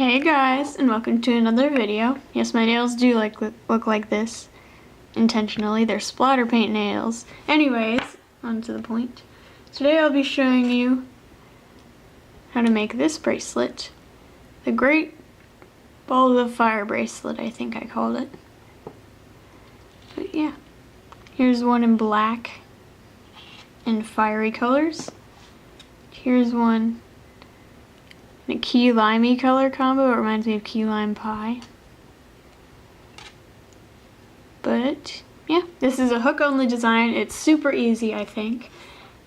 Hey guys, and welcome to another video. Yes, my nails do look like this intentionally. They're splatter paint nails. Anyways, on to the point. Today I'll be showing you how to make this bracelet. The Great Ball of Fire bracelet, I think I called it. But yeah, here's one in black and fiery colors. Here's one in a key limey color combo. It reminds me of key lime pie. But yeah, this is a hook only design. It's super easy, I think.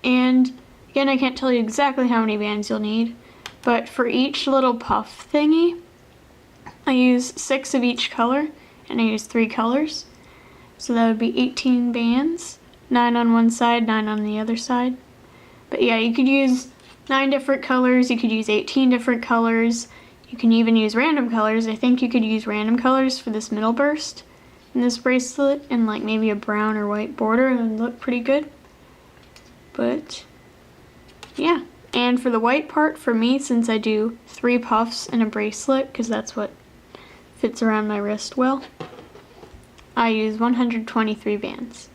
And again, I can't tell you exactly how many bands you'll need, but for each little puff thingy, I use 6 of each color, and I use 3 colors. So that would be 18 bands, 9 on one side, 9 on the other side. But yeah, you could use 9 different colors, you could use 18 different colors, you can even use random colors. I think you could use random colors for this middle burst in this bracelet, and like maybe a brown or white border, and it would look pretty good. But yeah, and for the white part, for me, since I do 3 puffs in a bracelet, because that's what fits around my wrist well, I use 123 bands.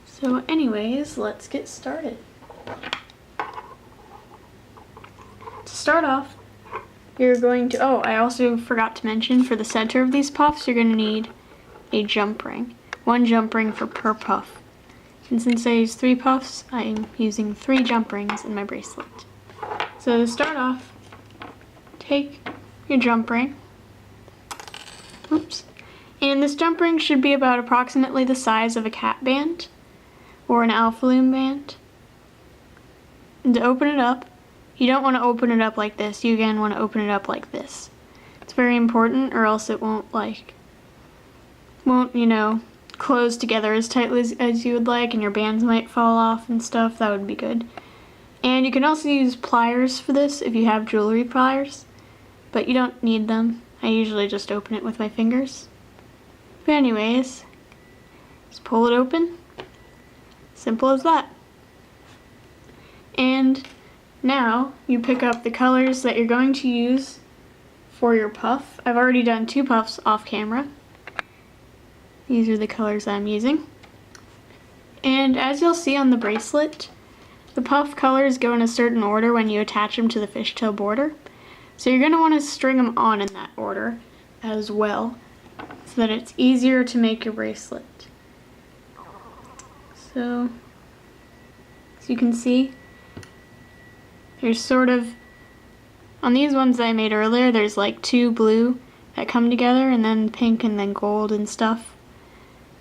So anyways, let's get started. To start off, you're going to, I also forgot to mention, for the center of these puffs, you're going to need a jump ring. 1 jump ring for per puff. And since I use 3 puffs, I'm using 3 jump rings in my bracelet. So to start off, take your jump ring. Oops. And this jump ring should be about approximately the size of a cat band or an alpha loom band. And to open it up, you don't want to open it up like this. You again want to open it up like this. It's very important, or else it won't close together as tightly as you would like, and your bands might fall off and stuff. That would be good. And you can also use pliers for this if you have jewelry pliers, but you don't need them. I usually just open it with my fingers. But anyways, just pull it open. Simple as that. And now you pick up the colors that you're going to use for your puff. I've already done 2 puffs off camera. These are the colors I'm using. And as you'll see on the bracelet, the puff colors go in a certain order when you attach them to the fishtail border. So you're going to want to string them on in that order as well, so that it's easier to make your bracelet. So, as you can see, there's sort of, on these ones that I made earlier, there's like 2 blue that come together, and then pink and then gold and stuff.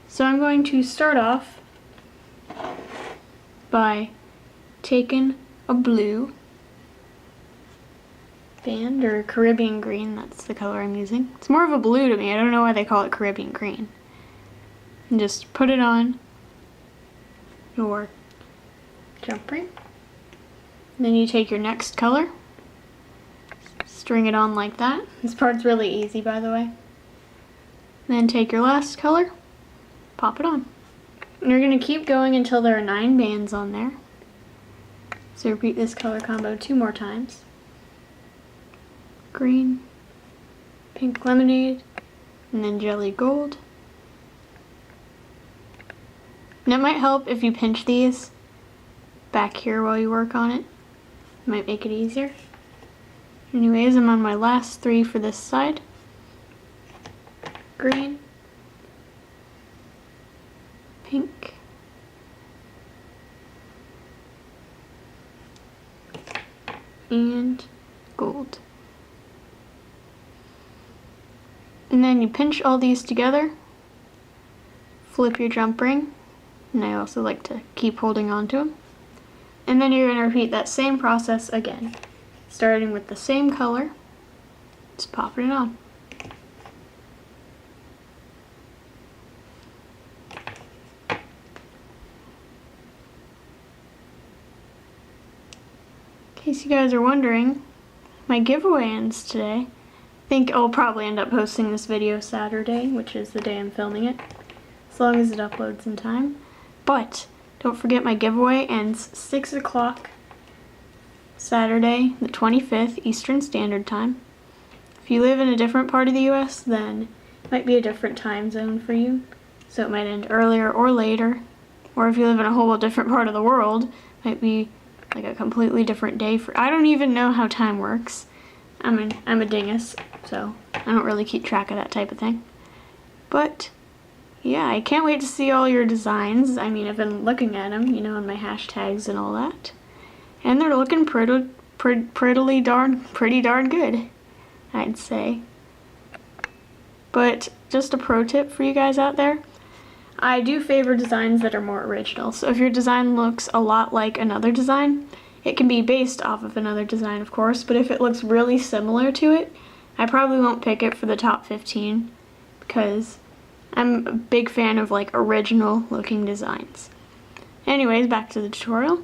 So I'm going to start off by taking a blue band, or Caribbean green, that's the color I'm using. It's more of a blue to me, I don't know why they call it Caribbean green. And just put it on your jump ring. And then you take your next color, string it on like that. This part's really easy, by the way. And then take your last color, pop it on. And you're going to keep going until there are 9 bands on there. So repeat this color combo 2 more times. Green, pink lemonade, and then jelly gold. And it might help if you pinch these back here while you work on it. It might make it easier. Anyways, I'm on my last 3 for this side. Green, pink, and gold. And then you pinch all these together, flip your jump ring, and I also like to keep holding on to them. And then you're going to repeat that same process again, starting with the same color, just popping it on. In case you guys are wondering, my giveaway ends today. I think I'll probably end up posting this video Saturday, which is the day I'm filming it, as long as it uploads in time. But don't forget, my giveaway ends 6 o'clock Saturday, the 25th, Eastern Standard Time. If you live in a different part of the US, then it might be a different time zone for you. So it might end earlier or later. Or if you live in a whole different part of the world, it might be like a completely different day for, I don't even know how time works. I'm a dingus, so I don't really keep track of that type of thing. But yeah, I can't wait to see all your designs. I mean, I've been looking at them, you know, in my hashtags and all that. And they're looking pretty darn good, I'd say. But just a pro tip for you guys out there, I do favor designs that are more original. So if your design looks a lot like another design, it can be based off of another design, of course, but if it looks really similar to it, I probably won't pick it for the top 15 because I'm a big fan of like original looking designs. Anyways, back to the tutorial.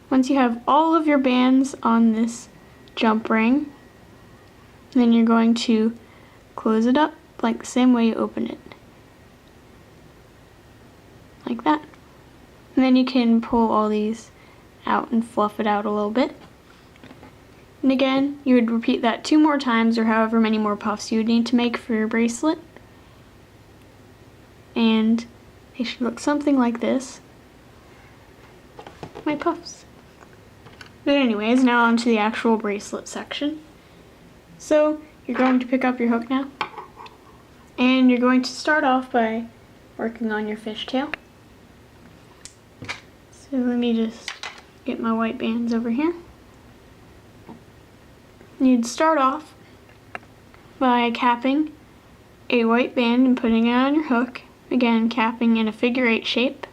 Once you have all of your bands on this jump ring, then you're going to close it up like the same way you open it. Like that. And then you can pull all these out and fluff it out a little bit. And again, you would repeat that 2 more times or however many more puffs you would need to make for your bracelet. And they should look something like this. My puffs. But anyways, now onto the actual bracelet section. So you're going to pick up your hook now. And you're going to start off by working on your fishtail. So let me just get my white bands over here. You'd start off by capping a white band and putting it on your hook. Again, capping in a figure 8 shape.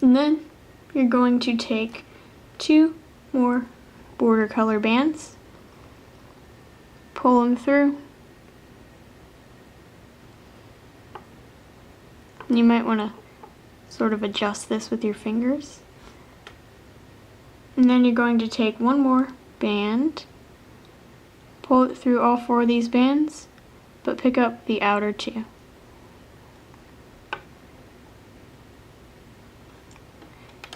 And then you're going to take 2 more border color bands, pull them through. And you might want to sort of adjust this with your fingers. And then you're going to take 1 more band, pull it through all 4 of these bands, but pick up the outer 2.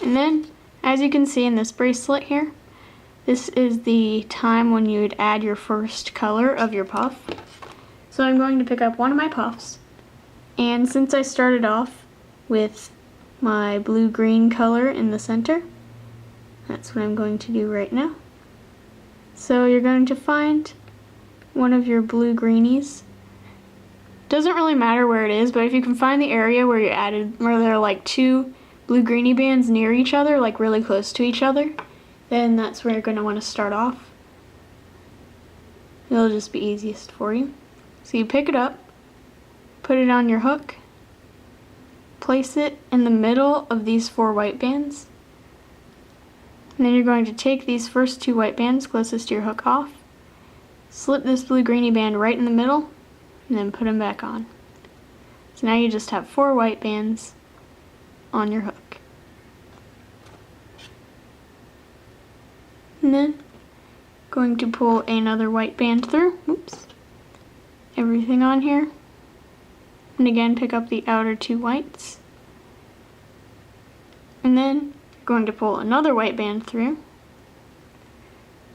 And then, as you can see in this bracelet here, this is the time when you would add your first color of your puff. So I'm going to pick up one of my puffs, and since I started off with my blue-green color in the center, that's what I'm going to do right now. So you're going to find one of your blue greenies. Doesn't really matter where it is, but if you can find the area where you added, where there are like 2 blue greeny bands near each other, like really close to each other, then that's where you're going to want to start off. It'll just be easiest for you. So you pick it up, put it on your hook, place it in the middle of these 4 white bands, and then you're going to take these first 2 white bands closest to your hook off, slip this blue greeny band right in the middle, and then put them back on. So now you just have 4 white bands on your hook. And then going to pull another white band through, oops, everything on here, and again pick up the outer 2 whites, and then going to pull another white band through,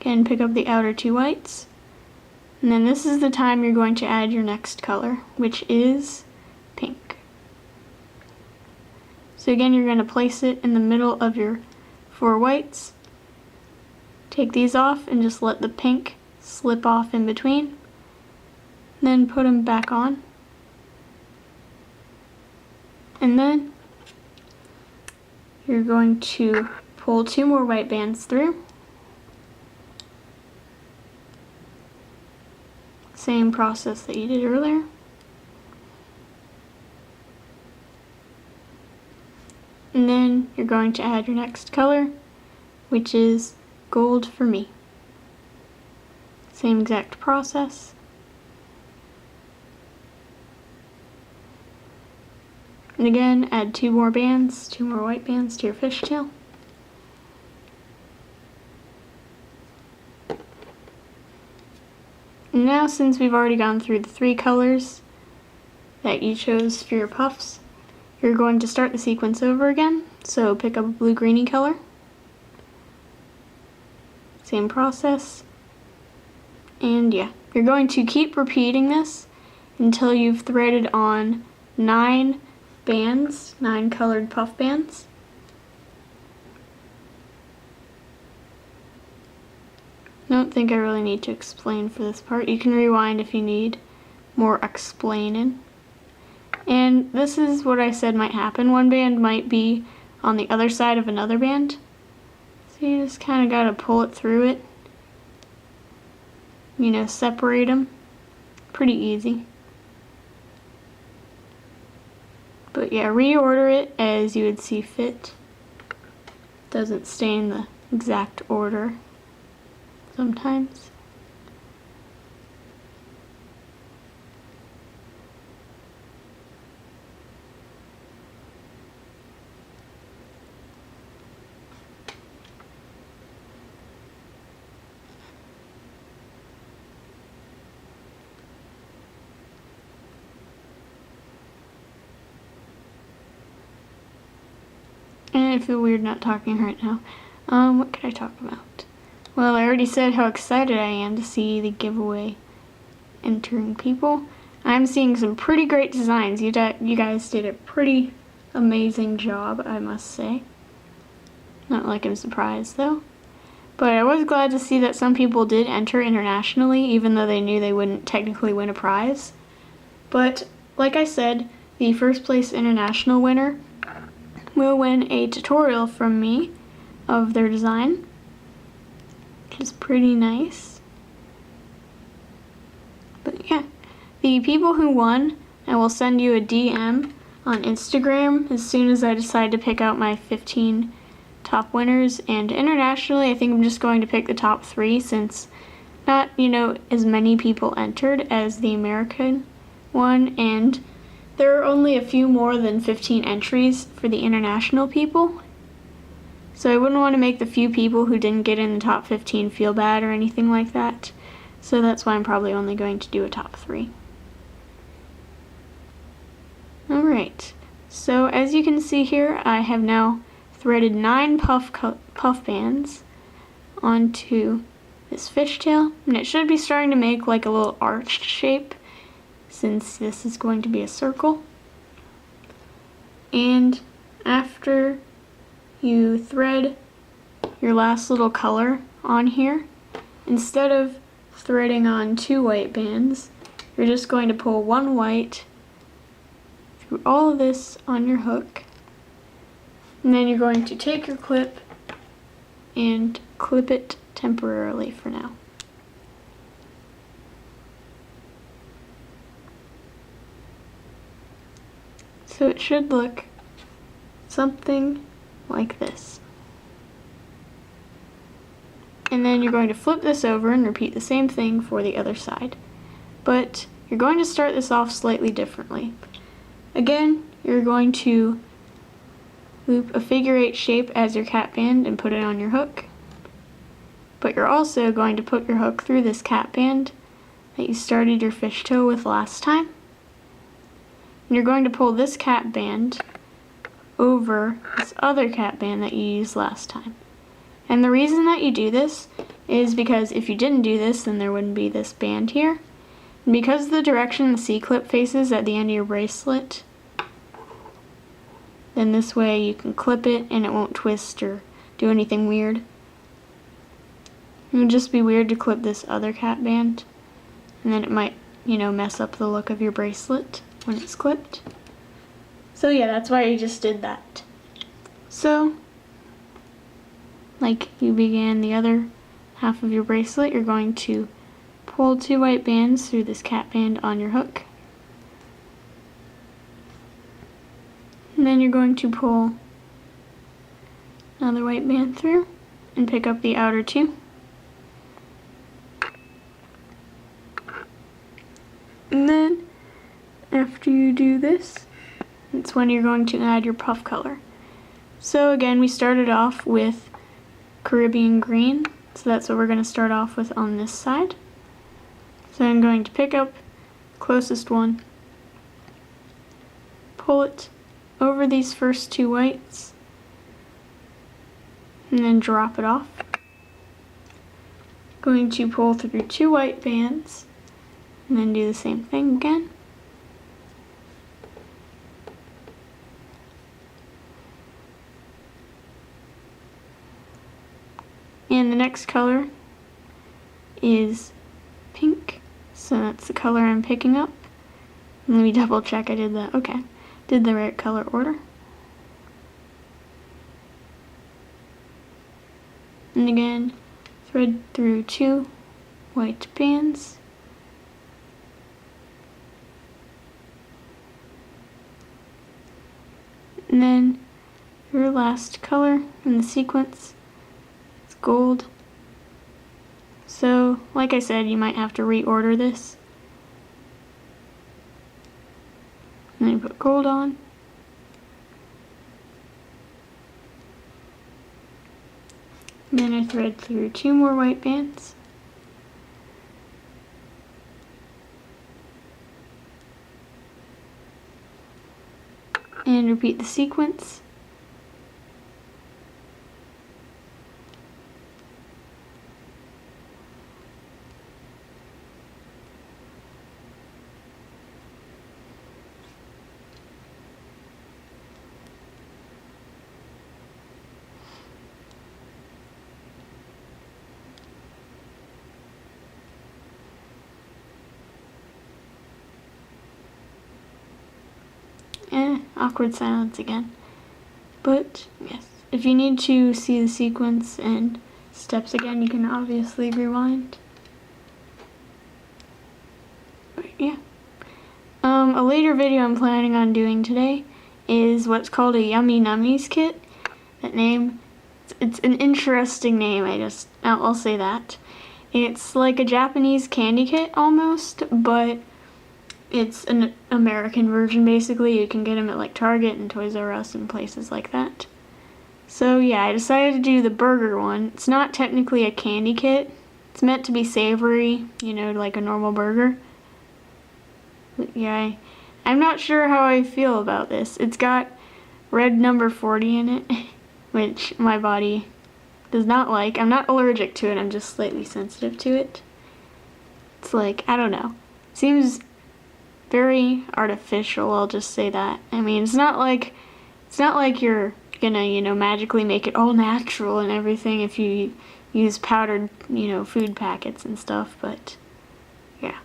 again pick up the outer 2 whites, and then this is the time you're going to add your next color, which is pink. So again, you're going to place it in the middle of your 4 whites, take these off and just let the pink slip off in between, then put them back on, and then you're going to pull 2 more white bands through. Same process that you did earlier. And then you're going to add your next color, which is gold for me. Same exact process. And again, add 2 more bands, 2 more white bands to your fishtail. And now, since we've already gone through the 3 colors that you chose for your puffs, you're going to start the sequence over again. So pick up a blue-greeny color. Same process. And yeah, you're going to keep repeating this until you've threaded on 9 bands, 9 colored puff bands. I don't think I really need to explain for this part. You can rewind if you need more explaining. And this is what I said might happen. One band might be on the other side of another band. So you just kind of got to pull it through it. You know, separate them. Pretty easy. But yeah, reorder it as you would see fit. Doesn't stay in the exact order sometimes. And I feel weird not talking right now. What could I talk about? Well, I already said how excited I am to see the giveaway entering people. I'm seeing some pretty great designs. You guys did a pretty amazing job, I must say. Not like I'm surprised though. But I was glad to see that some people did enter internationally, even though they knew they wouldn't technically win a prize. But like I said, the first place international winner will win a tutorial from me of their design, which is pretty nice. But yeah, the people who won, I will send you a DM on Instagram as soon as I decide to pick out my 15 top winners. And internationally, I think I'm just going to pick the top 3 since not, as many people entered as the American one, and there are only a few more than 15 entries for the international people. So I wouldn't want to make the few people who didn't get in the top 15 feel bad or anything like that. So that's why I'm probably only going to do a top 3. Alright, so as you can see here, I have now threaded 9 puff bands onto this fishtail, and it should be starting to make like a little arched shape since this is going to be a circle. And after you thread your last little color on here, instead of threading on 2 white bands, you're just going to pull 1 white through all of this on your hook, and then you're going to take your clip and clip it temporarily for now. So it should look something like this. And then you're going to flip this over and repeat the same thing for the other side. But you're going to start this off slightly differently. Again, you're going to loop a figure 8 shape as your cap band and put it on your hook. But you're also going to put your hook through this cap band that you started your fishtail with last time. And you're going to pull this cap band over this other cap band that you used last time. And the reason that you do this is because if you didn't do this, then there wouldn't be this band here. And because of the direction the C-clip faces at the end of your bracelet, then this way you can clip it and it won't twist or do anything weird. It would just be weird to clip this other cap band, and then it might, mess up the look of your bracelet when it's clipped. So yeah, that's why I just did that. So, like you began the other half of your bracelet, you're going to pull 2 white bands through this cap band on your hook. And then you're going to pull another white band through and pick up the outer 2. And then after you do this, it's when you're going to add your puff color. So again, we started off with Caribbean green, so that's what we're going to start off with on this side. So I'm going to pick up the closest one, pull it over these first 2 whites, and then drop it off. Going to pull through 2 white bands and then do the same thing again. And the next color is pink, so that's the color I'm picking up. Let me double check I did that. Okay, did the right color order. And again, thread through 2 white bands. And then your last color in the sequence is gold. So, like I said, you might have to reorder this. And then you put gold on. And then I thread through 2 more white bands. And repeat the sequence. Awkward silence again. But yes, if you need to see the sequence and steps again, you can obviously rewind. But yeah. A later video I'm planning on doing today is what's called a Yummy Nummies kit. That name, it's an interesting name, I'll say that. It's like a Japanese candy kit almost, but it's an American version basically. You can get them at like Target and Toys R Us and places like that. So yeah, I decided to do the burger one. It's not technically a candy kit. It's meant to be savory, you know, like a normal burger. But yeah, I'm not sure how I feel about this. It's got red number 40 in it, which my body does not like. I'm not allergic to it, I'm just slightly sensitive to it. It's like, I don't know. Seems very artificial, I'll just say that. I mean, it's not like you're gonna, you know, magically make it all natural and everything if you use powdered, you know, food packets and stuff, but yeah.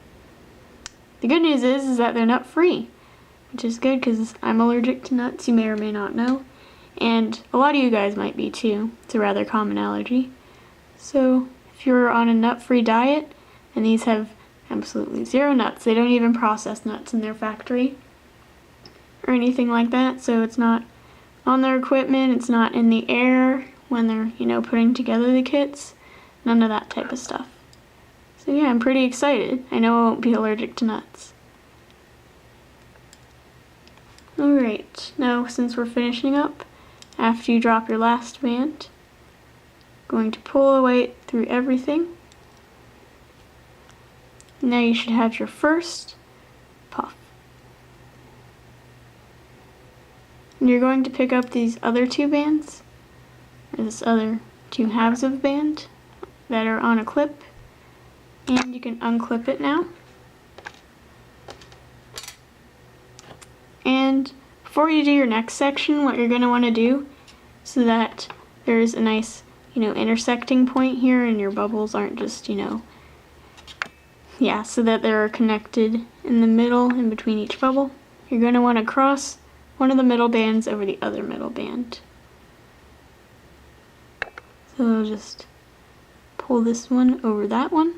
The good news is that they're nut free, which is good because I'm allergic to nuts, you may or may not know, and a lot of you guys might be too. It's a rather common allergy. So if you're on a nut-free diet, and these have absolutely 0 nuts. They don't even process nuts in their factory or anything like that, so it's not on their equipment, it's not in the air when they're, you know, putting together the kits. None of that type of stuff. So yeah, I'm pretty excited. I know I won't be allergic to nuts. Alright, now since we're finishing up, after you drop your last band, going to pull away through everything. Now you should have your first puff. And you're going to pick up these other 2 bands, or this other 2 halves of band that are on a clip, and you can unclip it now. And before you do your next section, what you're going to want to do so that there's a nice, you know, intersecting point here and your bubbles aren't just, you know, yeah, so that they're connected in the middle in between each bubble. You're going to want to cross one of the middle bands over the other middle band. So I'll just pull this one over that one,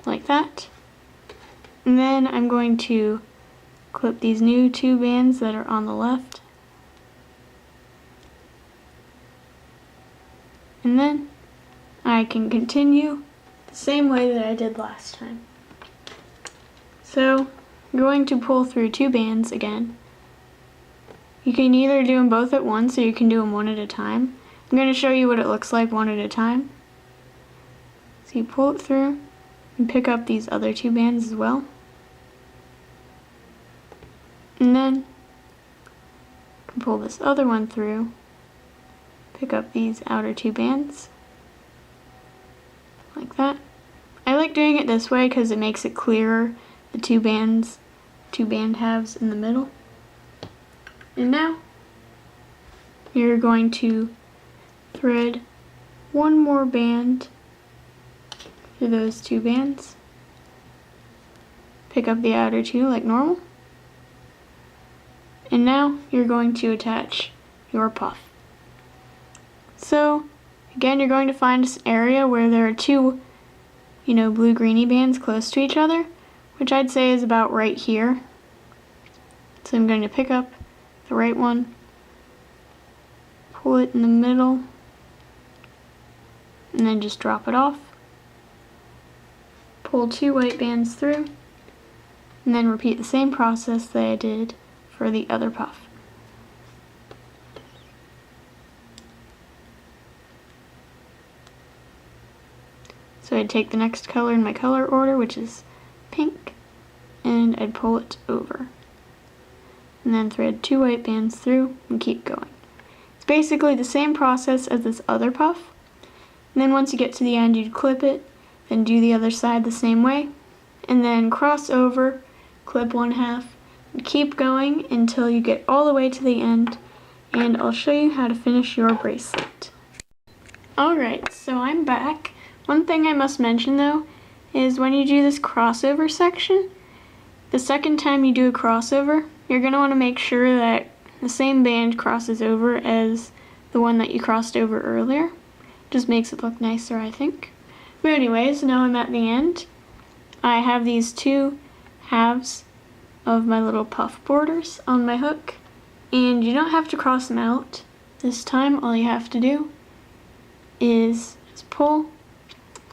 like that. And then I'm going to clip these new 2 bands that are on the left. And then I can continue the same way that I did last time. So I'm going to pull through 2 bands again. You can either do them both at once or you can do them one at a time. I'm going to show you what it looks like one at a time. So you pull it through and pick up these other 2 bands as well. And then you can pull this other one through, pick up these outer 2 bands, like that. I like doing it this way because it makes it clearer, the two band halves in the middle. And now you're going to thread one more band through those two bands. Pick up the outer two like normal. And now you're going to attach your puff. So again, you're going to find this area where there are two, blue-greeny bands close to each other, which I'd say is about right here. So I'm going to pick up the right one, pull it in the middle, and then just drop it off. Pull two white bands through, and then repeat the same process that I did for the other puff. So I'd take the next color in my color order, which is pink, and I'd pull it over. And then thread two white bands through and keep going. It's basically the same process as this other puff. And then once you get to the end, you'd clip it, then do the other side the same way, and then cross over, clip one half, and keep going until you get all the way to the end, and I'll show you how to finish your bracelet. Alright, so I'm back. One thing I must mention though is when you do this crossover section, the second time you do a crossover, you're going to want to make sure that the same band crosses over as the one that you crossed over earlier. Just makes it look nicer, I think. But anyways, now I'm at the end. I have these two halves of my little puff borders on my hook, and you don't have to cross them out. This time all you have to do is just pull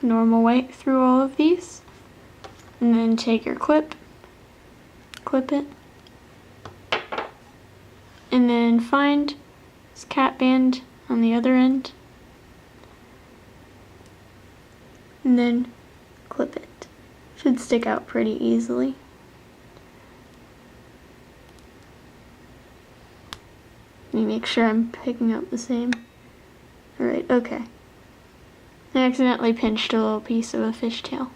normal way through all of these, and then take your clip it, and then find this cat band on the other end, and then clip it. Should stick out pretty easily. Let me make sure I'm picking up the same. Alright, okay. I accidentally pinched a little piece of a fishtail.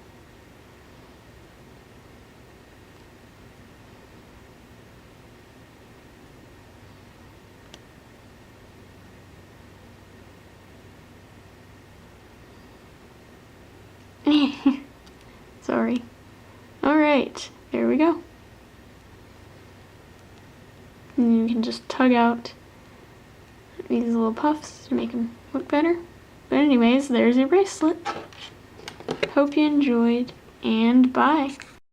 Sorry. Alright, there we go. And you can just tug out these little puffs to make them look better. But anyways, there's your bracelet. Hope you enjoyed, and bye.